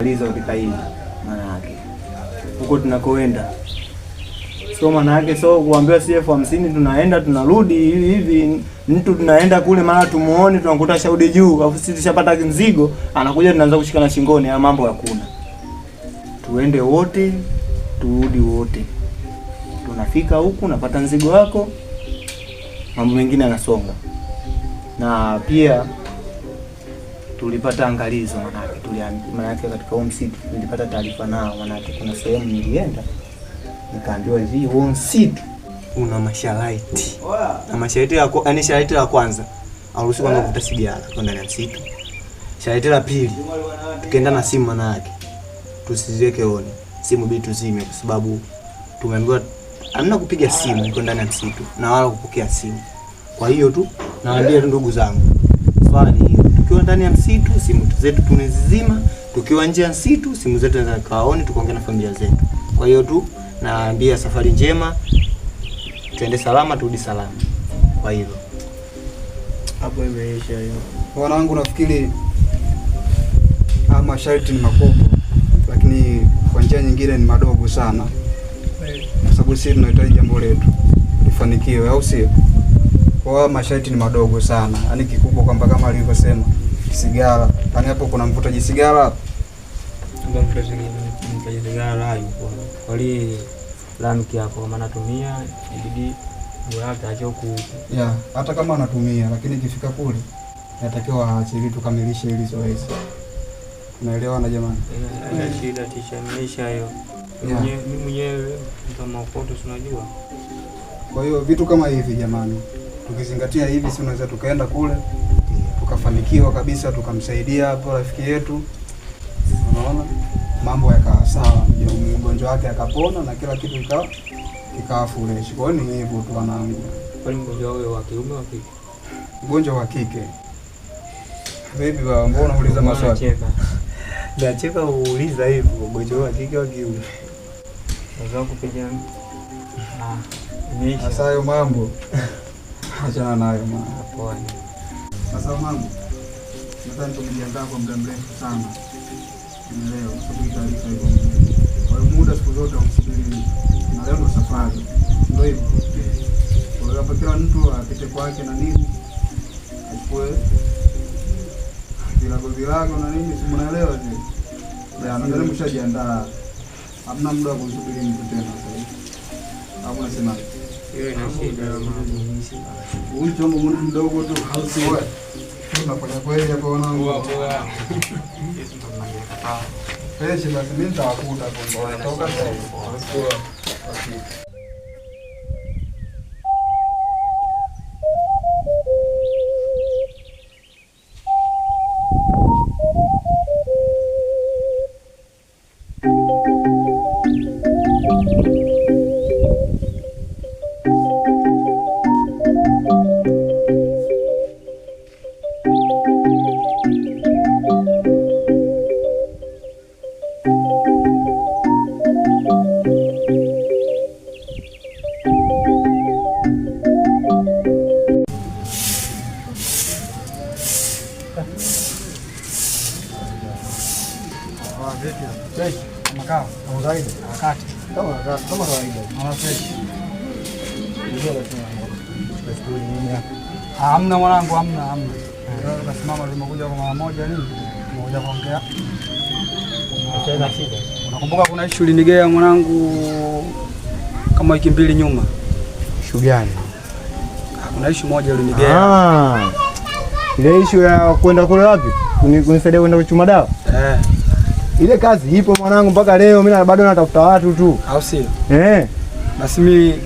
tutamaliza katika hili maana yake. Huko tunakoenda. Sio maana yake sio kuambiwa si 50 tunaenda tunarudi hivi mtu tunaenda kule mara tumuone tunakuta shahudi juu afu sisi tushapata mzigo anakuja tunaanza kushikana shingoni ya mambo hakuna. Tuende wote turudi wote. Tunafika huku unapata mzigo wako mambo mengine yanasonga. Na pia tulipata angalizo maana yake katika home city nilipata taarifa nao maana yake kuna sehemu nilienda nikaambiwa hivi home city una masharti. Na masharti yako yani sharti la kwanza haruhusiwi kwenda kuvuta sigara kwa ndani ya msitu. Sharti la pili tukienda na simu maana yake tusiziweke on. Simu bi tuzime kwa sababu tumeambiwa hamna kupiga simu kwa ndani ya msitu na wala kupokea simu. Kwa hiyo tu nawaambia ndugu zangu swala ni hiyo. Tukiwa ndani ya msitu simu zetu tunazizima, tukiwa nje ya msitu simu zetu zinakaa on tukaongea na familia zetu. Kwa hiyo tu naambia safari njema. Tuende salama turudi salama. Kwa hilo hapo imeisha hiyo. Wanangu nafikiri masharti ni makubwa lakini kwa njia nyingine ni madogo sana. Kwa sababu sisi tunahitaji jambo letu lifanikiwe au sio? Kwa masharti ni madogo sana. Yaani kikubwa kwamba kama alivyosema sigara. Yaani hapo kuna mvutaji sigara. Ndio mvutaji sigara yupo. Wali lamki hapo kama anatumia ibidi bora achoku. Yeah, hata kama anatumia lakini ikifika kule natakiwa aache ili tukamilishe hili zoezi. Unaelewa na jamani? Ina shida tisha maisha hiyo. Mimi mwenyewe kama foto tunajua. Kwa hiyo vitu kama hivi jamani, tukizingatia hivi si unaweza tukaenda kule tukafanikiwa kabisa tukamsaidia hapo rafiki yetu. Unaona? Mambo yakawa sawa, mgonjwa wake akapona na kila kitu kikawa fresh. Kwa hiyo ni hivyo tu wanangu. Kwa mgonjwa wao wa kiume wa kike? Mgonjwa wa kike. Baby baba, mbona unauliza maswali? Nacheka uuliza hivyo mgonjwa wa kike wa kiume. Naweza kupiga sasa hayo mambo. Achana nayo mambo. Poa. Sasa mambo. Nadhani tumejiandaa kwa muda mrefu sana. Leo kusubiri taarifa hiyo. Kwa hiyo muda siku zote umsubiri. Na leo ndo safari. Ndio hivyo. Kwa hiyo kila mtu apite kwake na nini? Achukue vilago na nini, si mnaelewa je? Ya nadhani mshajiandaa. Hamna muda wa kusubiri mtu tena sasa hivi. Hapo nasema hiyo ina shida mama. Huyu chombo mdogo tu hausi wewe. Tunafanya kweli hapo wanangu. Poa. Pesa basi mimi nitawakuta kwa natoka sasa. Makao, kama kawaida, wakati. Kama kawaida. Ana fresh. Hamna mwanangu, hamna. Kasimama tumekuja kwa mara moja nini? Tumekuja kuongea. Sasa shida. Unakumbuka kuna issue ulinigea mwanangu kama wiki mbili nyuma? Issue gani? Kuna issue moja ulinigea. Ile issue ya kwenda kule wapi? Kunisaidia kwenda kuchuma dawa? Ile kazi ipo mwanangu mpaka leo mimi bado natafuta watu tu. Au sio? Basi mimi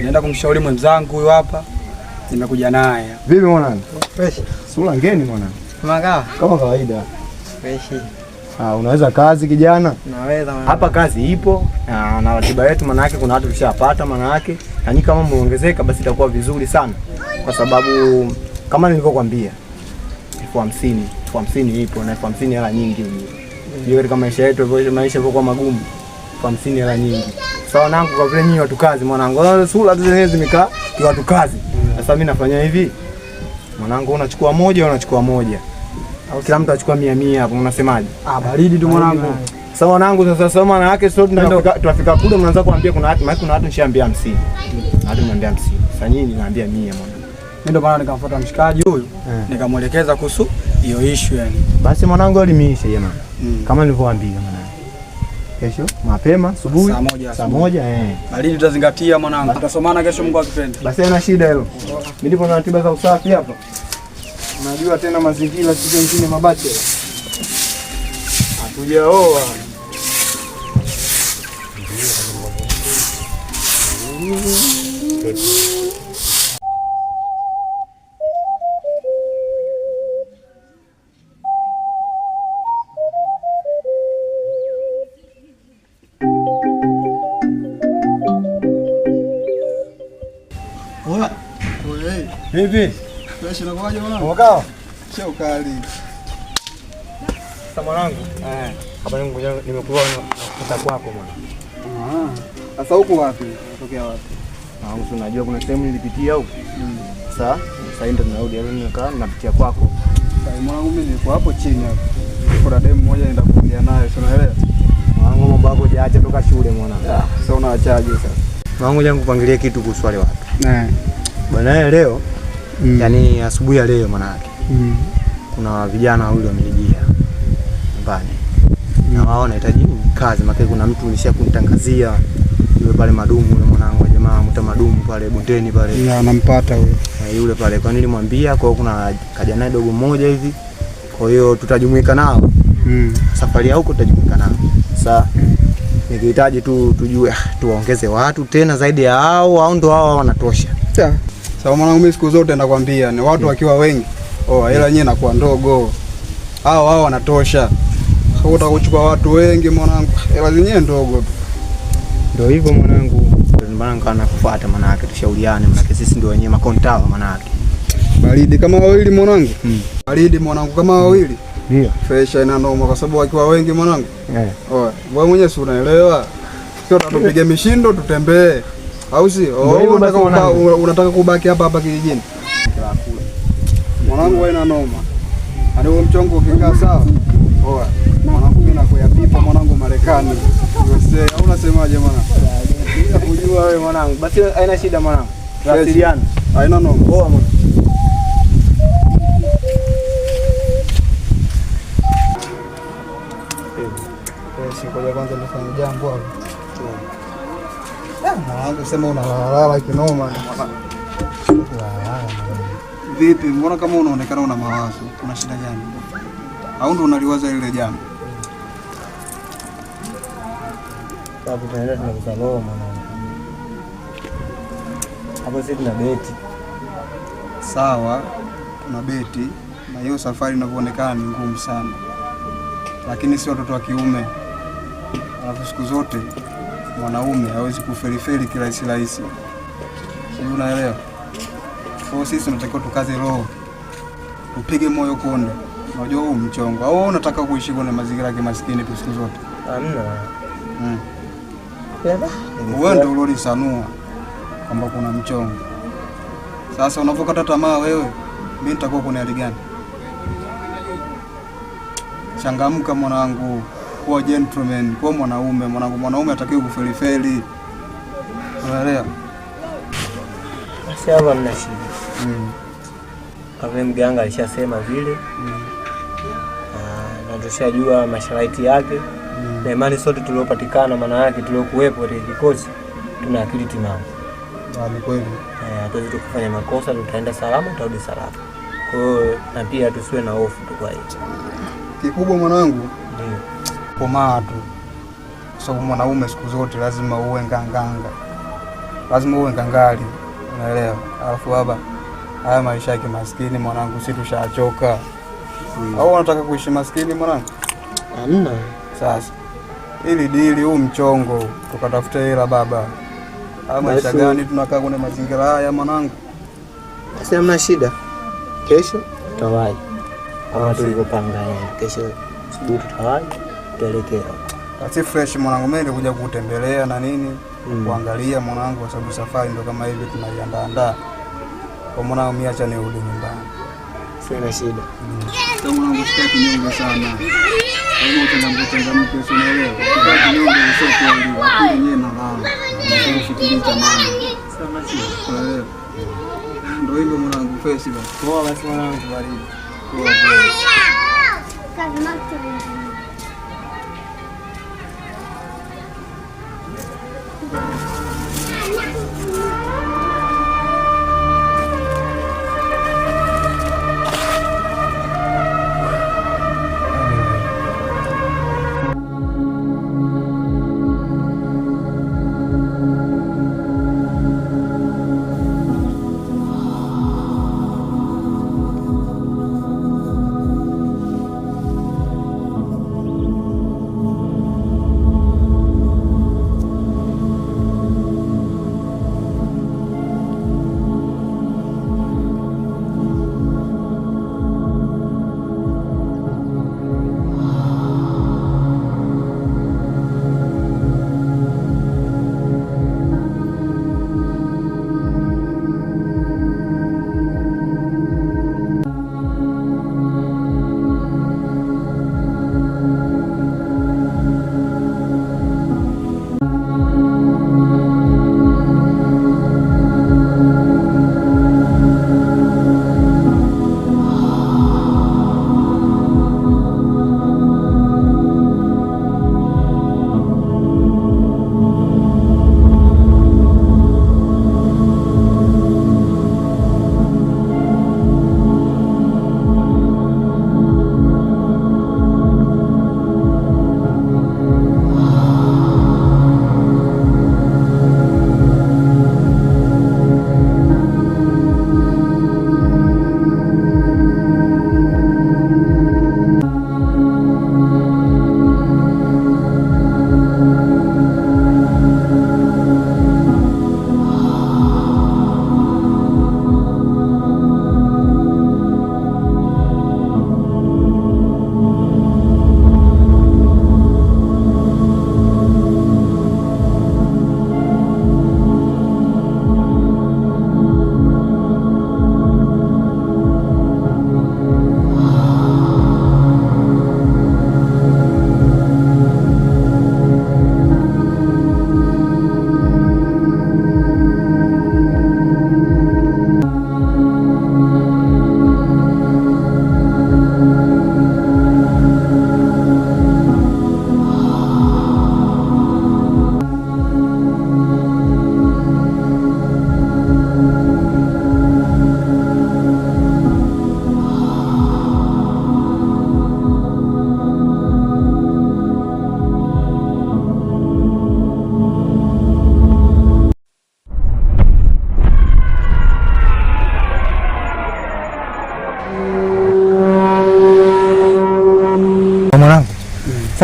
naenda kumshauri mwenzangu huyu hapa. Nimekuja naye. Vipi mwanangu? Fresh. Sura ngeni mwanangu. Kama kawaida. Fresh. Unaweza kazi kijana? Naweza mwanangu. Hapa kazi ipo na ratiba yetu maana yake kuna watu tushapata maana yake. Na kama muongezeka basi itakuwa vizuri sana. Kwa sababu kama nilivyokuambia 50,000 ipo na 50,000 hela nyingi hiyo. Hiyo katika maisha yetu maisha yako magumu. 50 hela nyingi. Sawa nangu kwa vile nyinyi watu kazi mwanangu. Sura zenyewe zimekaa kwa watu kazi. Sasa mimi nafanya hivi. Mwanangu unachukua moja. Kila mtu achukua 100 hapo, unasemaje? Baridi tu mwanangu. Sasa mwanangu, sasa maana yake sio tunafika kule mnaanza kuambia kuna watu, maana kuna watu nishaambia 50. Hadi niambia 50. Sasa nyinyi naambia 100 mwanangu. Mimi ndo maana nikamfuata mshikaji huyu, nikamuelekeza kuhusu hiyo issue yani. Basi mwanangu alimisha jamani. Kama nilivyowaambia mwanangu. Kesho mapema asubuhi saa moja Baridi tutazingatia mwanangu. Tutasomana kesho Mungu akipenda. Basi haina shida hilo. Mimi ndipo na ratiba za usafi hapa. Unajua tena mazingira siku nyingine mabache. Hatujaoa. Vipi? Fresh na kwaje mwanangu? Mwakao? Sio kali. Sasa mwanangu. Hapa nimekuwa nakuta kwako bwana. Sasa huko wapi? Unatokea wapi? Mwanangu, unajua kuna sehemu nilipitia huko. Sasa ndo narudi nikaa napitia kwako. Sasa mwanangu, mimi niko hapo chini hapo. Kuna demu mmoja naenda kuongea naye, unaelewa? Mwanangu, mambo yako hujaacha toka shule mwanangu. Sasa unaachaje sasa? Mwanangu, jangu kupangilia kitu kuhusu wale watu. Bwana leo yani asubuhi ya leo manake kuna vijana wawili wamenijia nyumbani na wao wanahitaji kazi, maana kuna mtu nishakumtangazia yule pale Madumu, yule mwanangu jamaa mta Madumu pale bondeni pale. Na anampata huyo. Yule pale kwa nini mwambia, kwa kuna kaja naye dogo mmoja hivi. Kwa hiyo tutajumuika nao. Safari ya huko tutajumuika nao. Sasa nikihitaji tu tujue tuwaongeze watu tena zaidi ya hao au ndo hao wanatosha. Sawa mwanangu, mimi siku zote nakwambia ni watu wakiwa wengi, hela yenyewe inakuwa ndogo. Hao wanatosha. Sasa utakuchukua watu wengi mwanangu, hela zenyewe ndogo tu. Ndio hivyo mwanangu. Maana kana kufuata maana yake tushauriane, maana sisi ndio wenyewe makontawa maana yake. Baridi kama wawili mwanangu. Baridi mwanangu kama wawili. Ndio. Fresh ina noma kwa sababu wakiwa wengi mwanangu. Wewe mwenyewe si unaelewa. Sio tutapige mishindo tutembee. Au si? Unataka kubaki hapa kijijini. Mwanangu wewe ina noma. Hadi wewe mchongo ukikaa sawa. Mwanangu mimi nakuyapipa mwanangu Marekani. USA au unasemaje mwanangu? Kujua wewe mwanangu. Basi haina shida mwanangu. Tuwasiliane. Haina noma. Poa mwanangu. Ngoja kwanza nifanye jambo hapo. Mwanangu sema unalala kinoma. Vipi? Mbona kama unaonekana una mawazo? Kuna shida gani? Au ndo unaliwaza ile jambo? Sababu tunaenda tunakuzaloa mwanangu. Hapo sisi tuna beti. Sawa, tuna beti na hiyo safari inavyoonekana ni ngumu sana. Lakini si watoto wa kiume. Alafu siku zote mwanaume hawezi kuferiferi kirahisi rahisi. Sio, unaelewa? Kwa sisi tunatakiwa tukaze roho. Upige moyo konde. Unajua huu mchongo. Au unataka kuishi kwenye mazingira ya maskini tu siku zote? Hamna. Wewe ndio ulonisanua kwamba kuna mchongo. Sasa unapokata tamaa wewe, mimi nitakuwa kwenye hali gani? Changamka mwanangu, kuwa gentleman, kuwa mwanaume mwanangu. Mwanaume hatakiwi kuferiferi. Unaelewa? Basi hapa mna shida. Kama mganga alishasema vile. Na tushajua masharti yake. Na imani sote tuliopatikana maana yake tuliokuwepo katika kikosi tuna akili timamu. Ni kweli. Hatuwezi tukafanya makosa, tutaenda salama, tutarudi salama. Kwa hiyo na pia tusiwe na hofu tu kwa hiyo. Kikubwa mwanangu, ndio komaa tu. Sababu mwanaume siku zote lazima uwe nganganga. Lazima uwe ngangali. Unaelewa? Alafu baba, haya maisha yake maskini mwanangu, sisi tushachoka. Au unataka kuishi maskini mwanangu? Hamna. Sasa ili dili huu mchongo tukatafuta hela baba. Haya maisha gani tunakaa kwenye mazingira haya mwanangu? Basi hamna shida. Kesho tutawahi. Kama tulivyopanga kesho asubuhi tutawahi tuelekea. Basi fresh mwanangu, mimi nilikuja kukutembelea na nini? Kuangalia mwanangu kwa sababu safari ndio kama hivi tunaiandaa. Kwa mwanangu mimi acha nirudi nyumbani. Sina shida. Sasa mwanangu sitaki nyonge sana. Kama changamke usielewe. Sitaki nyonge sio kweli. Lakini yeye na mama. Unafikiria jamani. Sana sio. Ndio hivyo mwanangu face basi. Poa basi mwanangu baridi. Poa.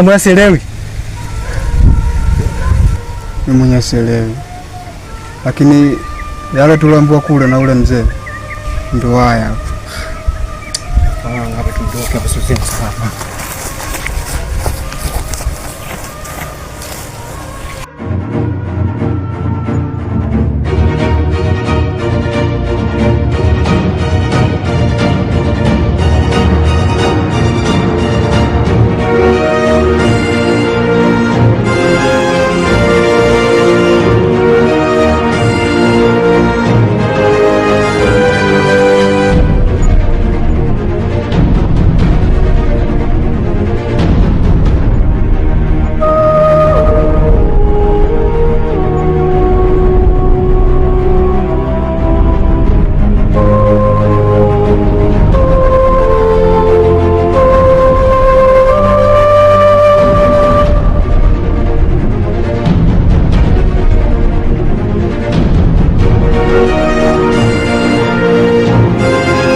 Mbona sielewi? Mimi mwenyewe sielewi. Lakini yale tuliambiwa kule na ule mzee ndio haya. Hapa kidogo hapa sio sana.